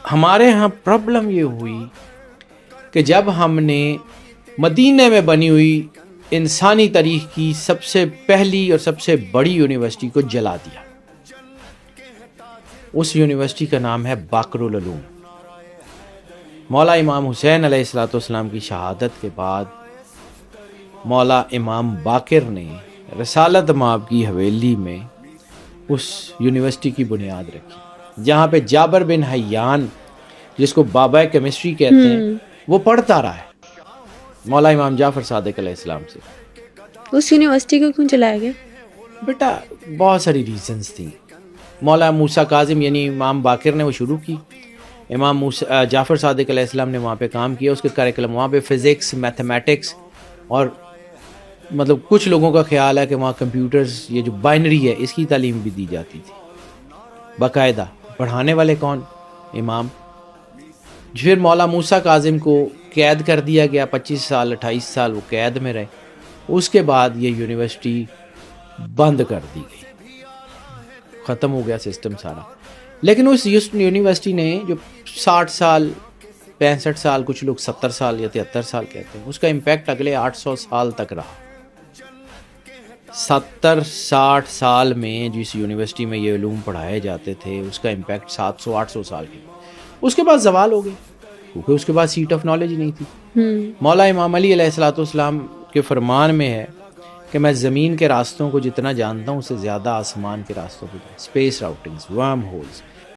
ہمارے ہاں پرابلم یہ ہوئی کہ جب ہم نے مدینہ میں بنی ہوئی انسانی تاریخ کی سب سے پہلی اور سب سے بڑی یونیورسٹی کو جلا دیا. اس یونیورسٹی کا نام ہے باقر العلوم. مولا امام حسین علیہ الصلوۃ والسلام کی شہادت کے بعد مولا امام باقر نے رسالت مآب کی حویلی میں اس یونیورسٹی کی بنیاد رکھی, جہاں پہ جابر بن حیان جس کو بابا کیمسٹری کہتے ہیں وہ پڑھتا رہا ہے مولا امام جعفر صادق علیہ السلام سے. اس یونیورسٹی کو کیوں چلایا گیا؟ بیٹا بہت ساری ریزنز تھیں. مولا موسیٰ کاظم یعنی امام باقر نے وہ شروع کی, امام جعفر صادق علیہ السلام نے وہاں پہ کام کیا. اس کے کریکلم وہاں پہ فزکس, میتھمیٹکس اور مطلب کچھ لوگوں کا خیال ہے کہ وہاں کمپیوٹرز, یہ جو بائنری ہے اس کی تعلیم بھی دی جاتی تھی باقاعدہ. پڑھانے والے کون؟ امام. پھر مولا موسیٰ کاظم کو قید کر دیا گیا, 25 سال 28 سال وہ قید میں رہے. اس کے بعد یہ یونیورسٹی بند کر دی گئی, ختم ہو گیا سسٹم سارا. لیکن اس یونیورسٹی نے جو 60 سال 65 سال, کچھ لوگ 70 سال یا 73 سال کہتے ہیں, اس کا امپیکٹ اگلے 800 سال تک رہا. 70-60 سال میں جس یونیورسٹی میں یہ علوم پڑھائے جاتے تھے اس کا امپیکٹ 700-800 سال کے. اس کے بعد زوال ہو گئے کیونکہ اس کے بعد سیٹ آف نالج ہی نہیں تھی. مولا امام علی علیہ الصلوۃ والسلام کے فرمان میں ہے کہ میں زمین کے راستوں کو جتنا جانتا ہوں اس سے زیادہ آسمان کے راستوں کو, اسپیس راؤٹنگز, ورم ہولز,